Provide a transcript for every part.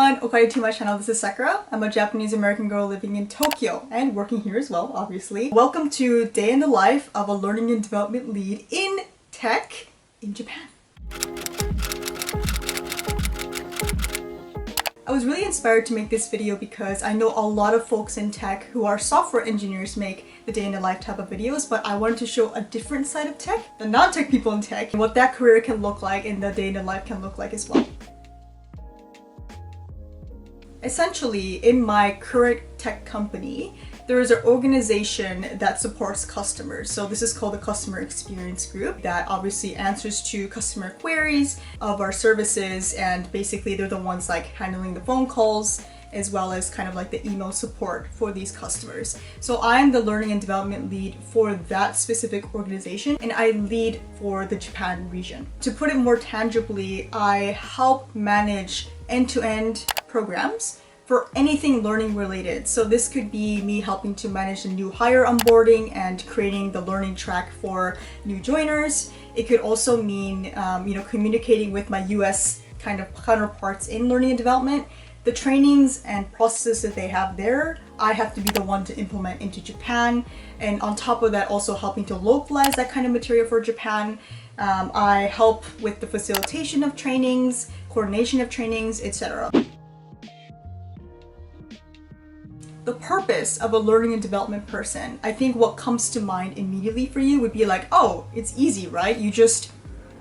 everyone, okayo to my channel. This is Sakura. I'm a Japanese American girl living in Tokyo and working here as well, obviously. Welcome to Day in the Life of a Learning and Development Lead in Tech in Japan. I was really inspired to make this video because I know a lot of folks in tech who are software engineers make the day in the life type of videos, but I wanted to show a different side of tech, the non-tech people in tech, and what that career can look like and the day in the life can look like as well. Essentially, in my current tech company, there is an organization that supports customers. So this is called the Customer Experience Group that obviously answers to customer queries of our services, and basically they're the ones like handling the phone calls as well as kind of like the email support for these customers. So I'm the learning and development lead for that specific organization, and I lead for the Japan region. To put it more tangibly, I help manage end-to-end programs for anything learning related. So this could be me helping to manage the new hire onboarding and creating the learning track for new joiners. It could also mean communicating with my US kind of counterparts in learning and development. The trainings and processes that they have there, I have to be the one to implement into Japan. And on top of that, also helping to localize that kind of material for Japan. I help with the facilitation of trainings, coordination of trainings, etc. The purpose of a learning and development person, I think what comes to mind immediately for you would be like, oh, it's easy, right? You just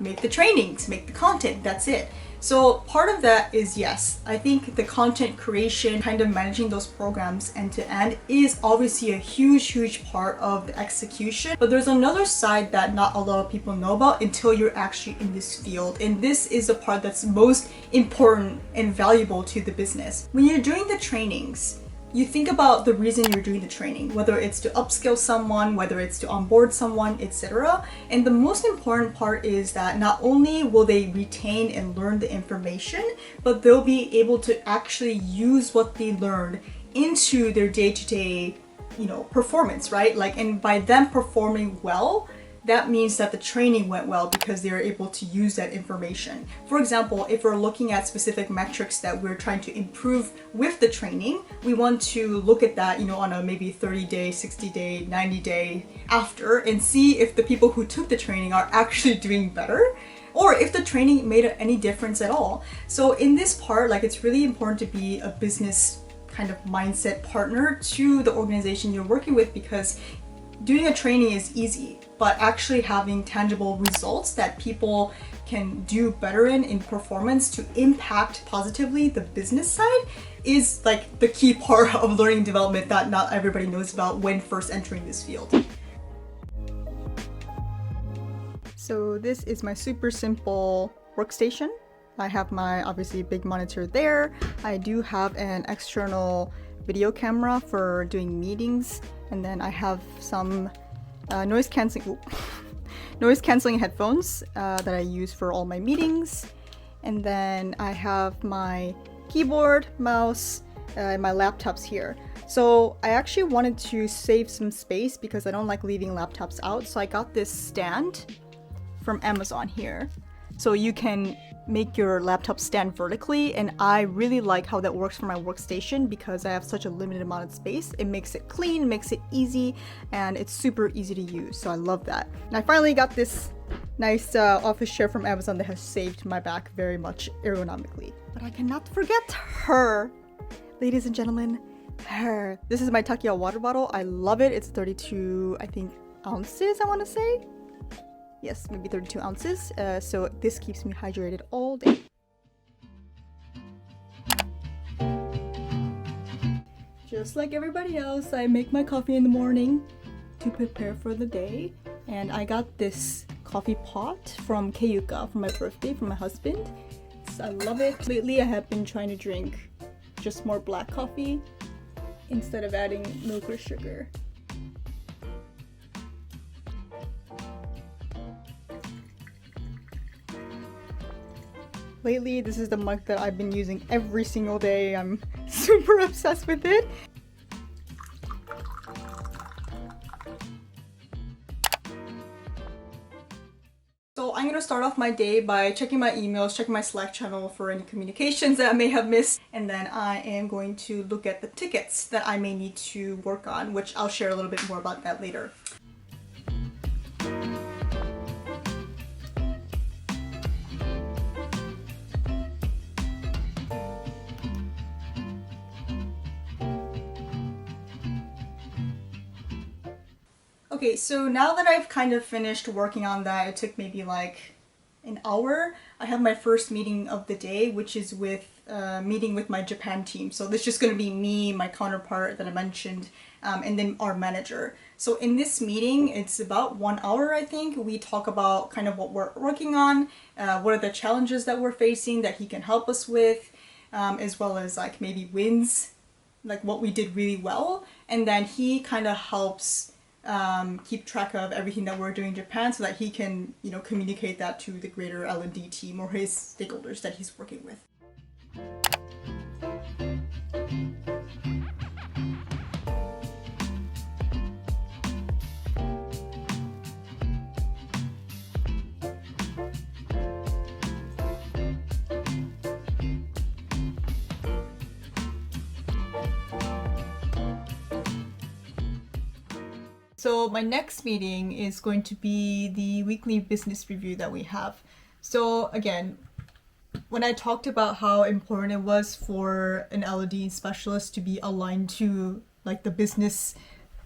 make the trainings, make the content, that's it. So part of that is, yes, I think the content creation, kind of managing those programs end to end is obviously a huge part of the execution. But there's another side that not a lot of people know about until you're actually in this field. And this is the part that's most important and valuable to the business. When you're doing the trainings, you think about the reason you're doing the training, whether it's to upskill someone, whether it's to onboard someone, etc. And the most important part is that not only will they retain and learn the information, but they'll be able to actually use what they learned into their day-to-day, performance, right? And by them performing well, that means that the training went well because they're able to use that information. For example, if we're looking at specific metrics that we're trying to improve with the training, we want to look at that, on a maybe 30-day, 60-day, 90-day after and see if the people who took the training are actually doing better or if the training made any difference at all. So in this part, it's really important to be a business kind of mindset partner to the organization you're working with, because doing a training is easy, but actually having tangible results that people can do better in performance to impact positively the business side is the key part of learning and development that not everybody knows about when first entering this field. So this is my super simple workstation. I have my obviously big monitor there. I do have an external video camera for doing meetings, and then I have some noise cancelling headphones that I use for all my meetings. And then I have my keyboard, mouse, and my laptops here. So I actually wanted to save some space because I don't like leaving laptops out. So I got this stand from Amazon here. So you can make your laptop stand vertically, and I really like how that works for my workstation because I have such a limited amount of space. It makes it clean, makes it easy, and it's super easy to use, so I love that. And I finally got this nice office chair from Amazon that has saved my back very much ergonomically. But I cannot forget her, ladies and gentlemen, her. This is my Takia water bottle. I love it. It's 32, I think, ounces, I want to say. Yes, maybe 32 ounces. So this keeps me hydrated all day. Just like everybody else, I make my coffee in the morning to prepare for the day. And I got this coffee pot from Keiyuka for my birthday from my husband. So I love it. Lately I have been trying to drink just more black coffee instead of adding milk or sugar. Lately, this is the mug that I've been using every single day. I'm super obsessed with it. So I'm gonna start off my day by checking my emails, checking my Slack channel for any communications that I may have missed, and then I am going to look at the tickets that I may need to work on, which I'll share a little bit more about that later. Okay, so now that I've kind of finished working on that, it took maybe like an hour. I have my first meeting of the day, which is with meeting with my Japan team. So this is just going to be me, my counterpart that I mentioned, and then our manager. So in this meeting, it's about 1 hour, I think. We talk about kind of what we're working on, what are the challenges that we're facing that he can help us with, as well as like maybe wins, like what we did really well. And then he kind of helps keep track of everything that we're doing in Japan so that he can, communicate that to the greater L&D team or his stakeholders that he's working with. So my next meeting is going to be the weekly business review that we have. So again, when I talked about how important it was for an L&D specialist to be aligned to like the business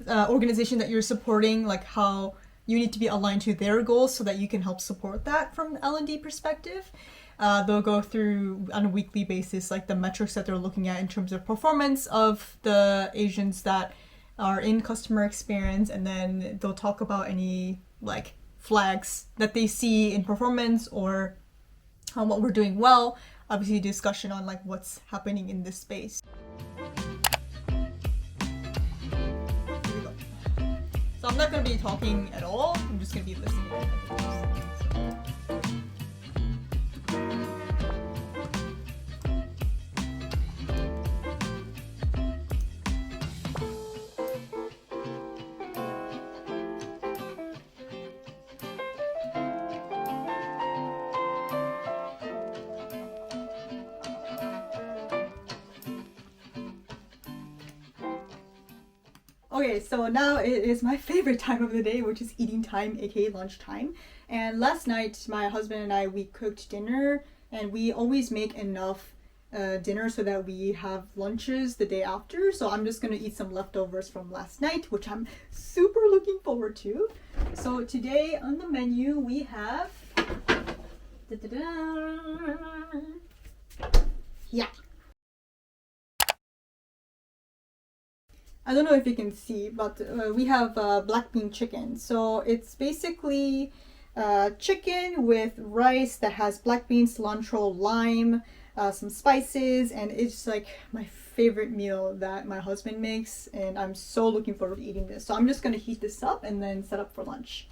organization that you're supporting, like how you need to be aligned to their goals so that you can help support that from an L&D perspective. They'll go through on a weekly basis like the metrics that they're looking at in terms of performance of the agents that are in customer experience, and then they'll talk about any like flags that they see in performance or what we're doing well. Obviously discussion on like what's happening in this space. Here we go. So I'm not going to be talking at all, I'm just going to be listening. Okay, so now it is my favorite time of the day, which is eating time, aka lunchtime. And last night, my husband and I, we cooked dinner, and we always make enough dinner so that we have lunches the day after. So I'm just gonna eat some leftovers from last night, which I'm super looking forward to. So today on the menu we have yeah. I don't know if you can see, but we have black bean chicken. So it's basically chicken with rice that has black beans, cilantro, lime, some spices, and it's like my favorite meal that my husband makes, and I'm so looking forward to eating this. So I'm just gonna heat this up and then set up for lunch.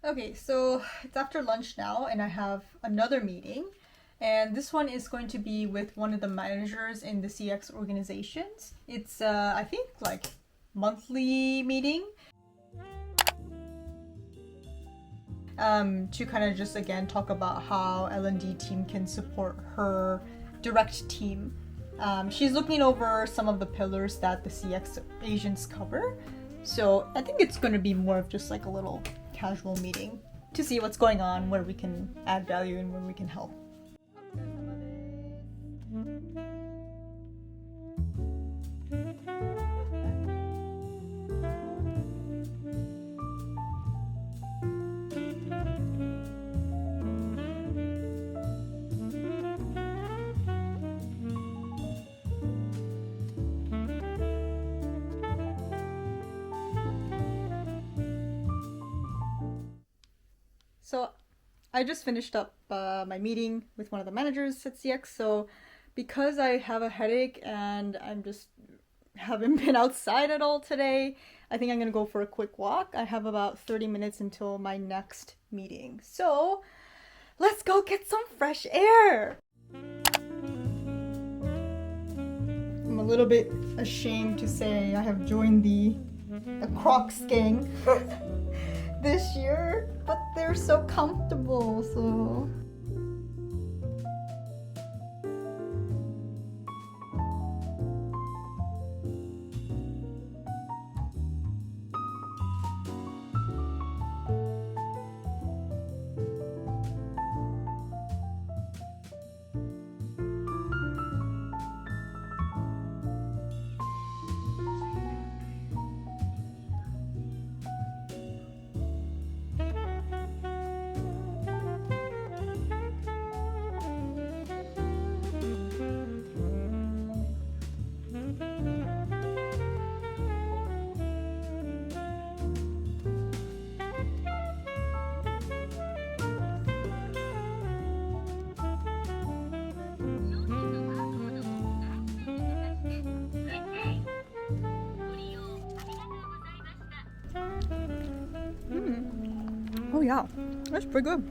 Okay, so it's after lunch now, and I have another meeting, and this one is going to be with one of the managers in the CX organizations. It's I think like monthly meeting to kind of just again talk about how L&D team can support her direct team. She's looking over some of the pillars that the CX agents cover, so I think it's going to be more of just like a little casual meeting to see what's going on, where we can add value and where we can help. So I just finished up my meeting with one of the managers at CX. So because I have a headache and I'm just haven't been outside at all today, I think I'm gonna go for a quick walk. I have about 30 minutes until my next meeting. So let's go get some fresh air. I'm a little bit ashamed to say I have joined the Crocs gang this year, but they're so comfortable, so. Oh yeah, that's pretty good.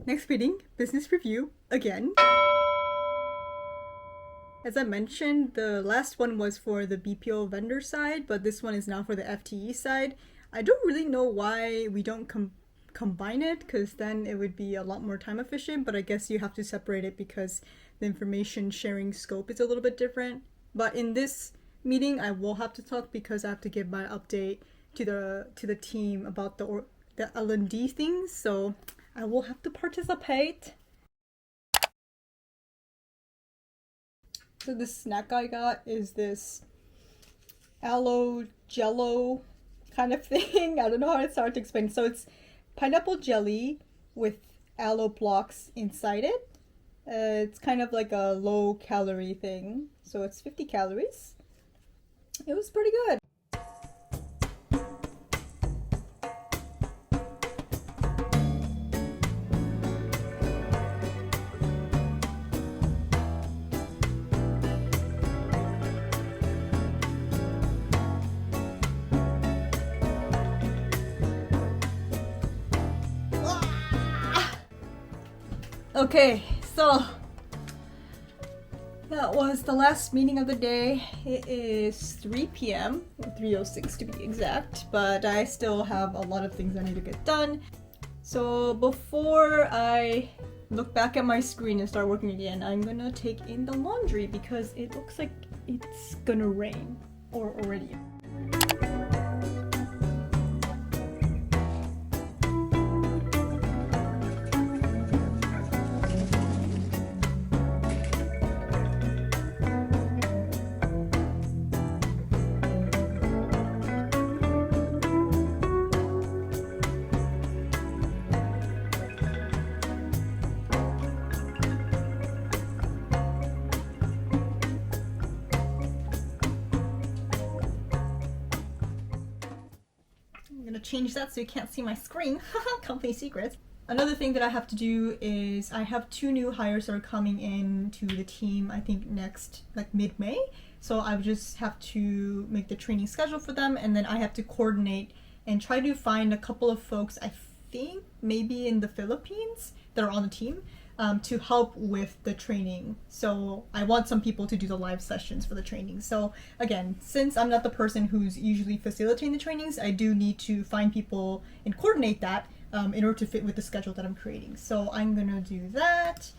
Next meeting, business review again. As I mentioned, the last one was for the BPO vendor side, but this one is now for the FTE side. I don't really know why we don't combine it, because then it would be a lot more time efficient, but I guess you have to separate it because the information sharing scope is a little bit different. But in this meeting, I will have to talk because I have to give my update to the team about the L&D things, so I will have to participate. So this snack I got is this aloe jello kind of thing. I don't know how it's hard to explain. So it's pineapple jelly with aloe blocks inside it. It's kind of like a low calorie thing. So it's 50 calories. It was pretty good. Okay, so that was the last meeting of the day. It is 3 p.m. or 3:06 to be exact, but I still have a lot of things I need to get done. So before I look back at my screen and start working again, I'm gonna take in the laundry because it looks like it's gonna rain, or already. Change that so you can't see my screen. Company secrets. Another thing that I have to do is I have 2 new hires that are coming in to the team, I think next, like mid-May. So I just have to make the training schedule for them, and then I have to coordinate and try to find a couple of folks, I think maybe in the Philippines, that are on the team to help with the training. So I want some people to do the live sessions for the training. So again, since I'm not the person who's usually facilitating the trainings, I do need to find people and coordinate that in order to fit with the schedule that I'm creating. So I'm gonna do that.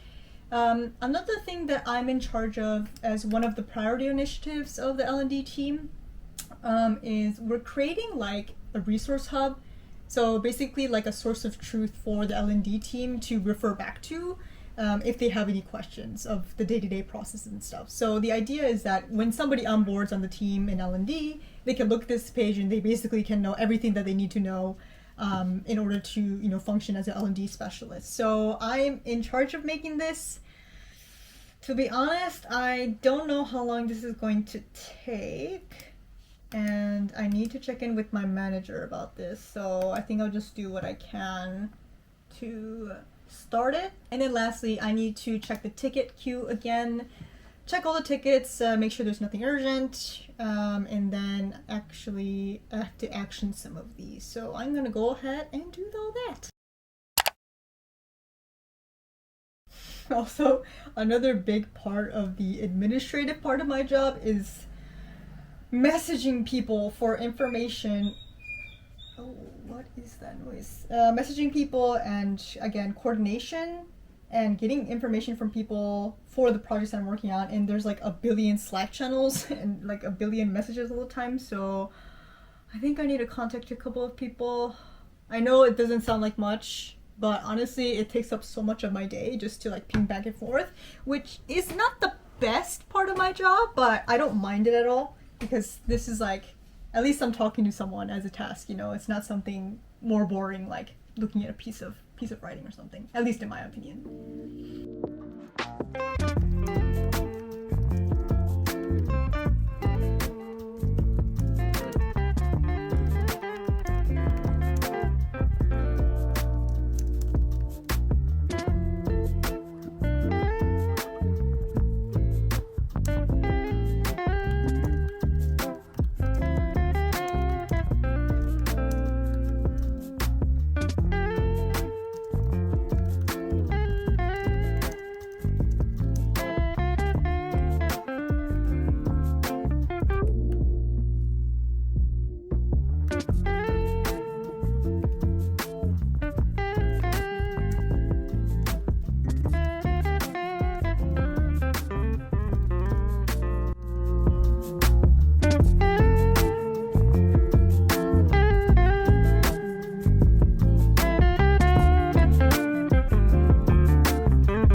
Another thing that I'm in charge of as one of the priority initiatives of the L&D team is we're creating like a resource hub. So basically like a source of truth for the L&D team to refer back to if they have any questions of the day-to-day process and stuff. So the idea is that when somebody onboards on the team in L&D, they can look at this page and they basically can know everything that they need to know in order to function as an L&D specialist. So I'm in charge of making this. To be honest, I don't know how long this is going to take. and I need to check in with my manager about this, so I think I'll just do what I can to start it. And then lastly, I need to check the ticket queue again, check all the tickets, make sure there's nothing urgent, and then actually I have to action some of these. So I'm gonna go ahead and do all that. Also, another big part of the administrative part of my job is messaging people for information. Oh, what is that noise? Messaging people, and again, coordination and getting information from people for the projects that I'm working on. And there's like a billion Slack channels and like a billion messages all the time. So I think I need to contact a couple of people. I know it doesn't sound like much, but honestly, it takes up so much of my day just to like ping back and forth, which is not the best part of my job, but I don't mind it at all because this is like, at least I'm talking to someone as a task, you know, it's not something more boring like looking at a piece of writing or something, at least in my opinion.